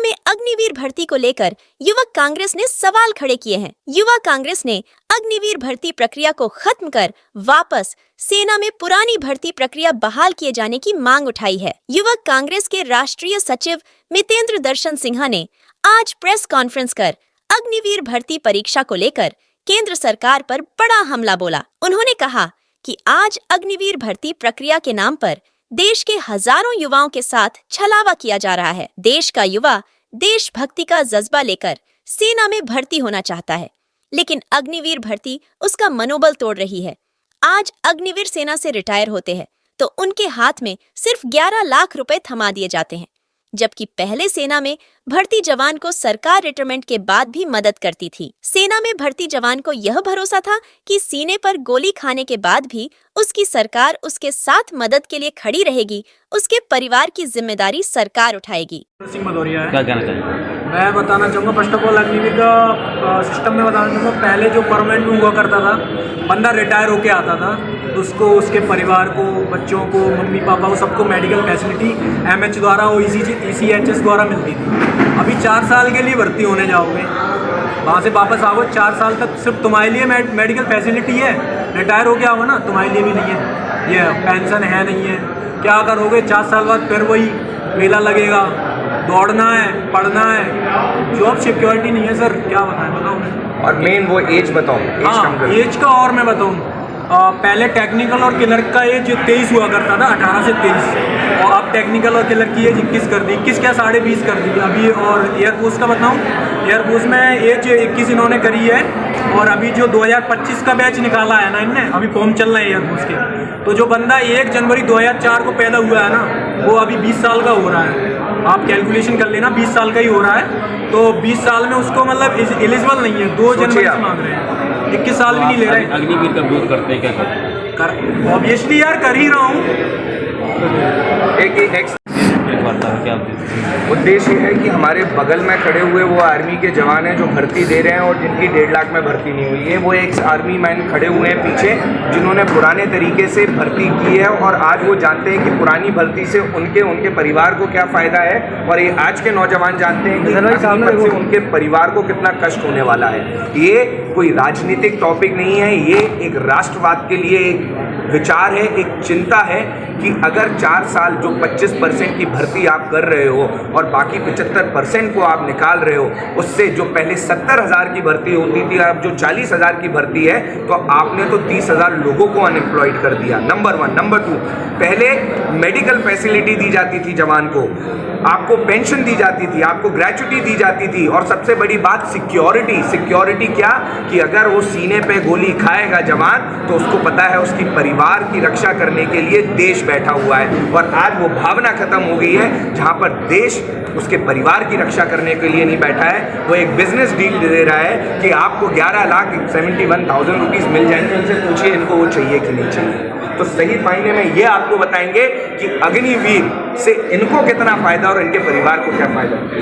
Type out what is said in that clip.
में अग्निवीर भर्ती को लेकर युवक कांग्रेस ने सवाल खड़े किए हैं। युवा कांग्रेस ने अग्निवीर भर्ती प्रक्रिया को खत्म कर वापस सेना में पुरानी भर्ती प्रक्रिया बहाल किए जाने की मांग उठाई है। युवक कांग्रेस के राष्ट्रीय सचिव मितेंद्र दर्शन सिन्हा ने आज प्रेस कॉन्फ्रेंस कर अग्निवीर भर्ती परीक्षा को लेकर केंद्र सरकार पर बड़ा हमला बोला। उन्होंने कहा कि आज अग्निवीर भर्ती प्रक्रिया के नाम पर देश के हजारों युवाओं के साथ छलावा किया जा रहा है। देश का युवा देशभक्ति का जज्बा लेकर सेना में भर्ती होना चाहता है, लेकिन अग्निवीर भर्ती उसका मनोबल तोड़ रही है। आज अग्निवीर सेना से रिटायर होते हैं तो उनके हाथ में सिर्फ 11 लाख रुपए थमा दिए जाते हैं, जबकि पहले सेना में भर्ती जवान को सरकार रिटायरमेंट के बाद भी मदद करती थी। सेना में भर्ती जवान को यह भरोसा था कि सीने पर गोली खाने के बाद भी उसकी सरकार उसके साथ मदद के लिए खड़ी रहेगी, उसके परिवार की जिम्मेदारी सरकार उठाएगी। क्या कहना चाहिए? मैं बताना चाहूँगा, फर्स्ट ऑफ ऑल अग्निवीर का सिस्टम में बताना चाहूँगा। पहले जो परमानेंट हुआ करता था, बंदा रिटायर होके आता था तो उसको, उसके परिवार को, बच्चों को, मम्मी पापा को, सबको मेडिकल फैसिलिटी एमएच द्वारा और ECHS द्वारा मिलती थी। अभी 4 साल के लिए भर्ती होने जाओगे, वहाँ से वापस आओगे, 4 साल तक सिर्फ तुम्हारे लिए मेडिकल फैसिलिटी है। रिटायर हो के आओगे ना, तुम्हारे लिए भी नहीं है, ये पेंशन है नहीं है। क्या करोगे 4 साल बाद? फिर वही मेला लगेगा, दौड़ना है, पढ़ना है, जॉब सिक्योरिटी नहीं है। सर क्या बताएं, बताओ। और मेन वो एज बताओ। एज का और मैं बताऊँ, पहले टेक्निकल और क्लर्क का एज 23 हुआ करता था, 18 से 23, और अब टेक्निकल और क्लर्क की एज 21 कर दी, 21 क्या 20.5 कर दी अभी। और एयरफोर्स का बताऊँ, एयरफोर्स में एज 21 इन्होंने करी है। और अभी जो 2025 का बैच निकाला है ना इनने, अभी फॉर्म चल रहे हैं एयरफोर्स के, तो जो बंदा 1 जनवरी 2004 को पैदा हुआ है ना, वो अभी 20 साल का हो रहा है। आप कैलकुलेशन कर लेना, 20 साल का ही हो रहा है। तो 20 साल में उसको मतलब एलिजिबल नहीं है, 2 जनवरी से मांग रहे हैं, 21 साल भी नहीं ले रहे। अग्निवीर का विरोध करते हैं, क्या करते? ऑब्वियसली यार कर ही रहा हूँ। उद्देश्य है कि हमारे बगल में खड़े हुए वो आर्मी के जवान हैं जो भर्ती दे रहे हैं और जिनकी 1.5 लाख में भर्ती नहीं हुई है। वो एक आर्मी मैन खड़े हुए हैं पीछे, जिन्होंने पुराने तरीके से भर्ती की है और आज वो जानते हैं कि पुरानी भर्ती से उनके परिवार को क्या फ़ायदा है, और ये आज के नौजवान जानते हैं कि से उनके परिवार को कितना कष्ट होने वाला है। ये कोई राजनीतिक टॉपिक नहीं है, ये एक राष्ट्रवाद के लिए एक विचार है, एक चिंता है कि अगर 4 साल जो 25% की भर्ती आप कर रहे हो और बाकी 75% को आप निकाल रहे हो, उससे जो पहले 70,000 की भर्ती होती थी, अब जो 40,000 की भर्ती है, तो आपने तो 30,000 लोगों को अनएम्प्लॉयड कर दिया। नंबर 1। नंबर 2, पहले मेडिकल फैसिलिटी दी जाती थी जवान को, आपको पेंशन दी जाती थी, आपको ग्रेच्युटी दी जाती थी, और सबसे बड़ी बात सिक्योरिटी क्या, कि अगर वो सीने पे गोली खाएगा जवान तो उसको पता है उसकी परिवार की रक्षा करने के लिए देश बैठा हुआ है। और आज वो भावना खत्म हो गई है, जहाँ पर देश उसके परिवार की रक्षा करने के लिए नहीं बैठा है, वो एक बिजनेस डील दे रहा है कि आपको 11,71,000 रुपीज़ मिल जाएंगे। उनसे पूछिए इनको वो चाहिए कि नहीं चाहिए। तो सही मायने में ये आपको बताएंगे कि अग्निवीर से इनको कितना फायदा और इनके परिवार को क्या फायदा है।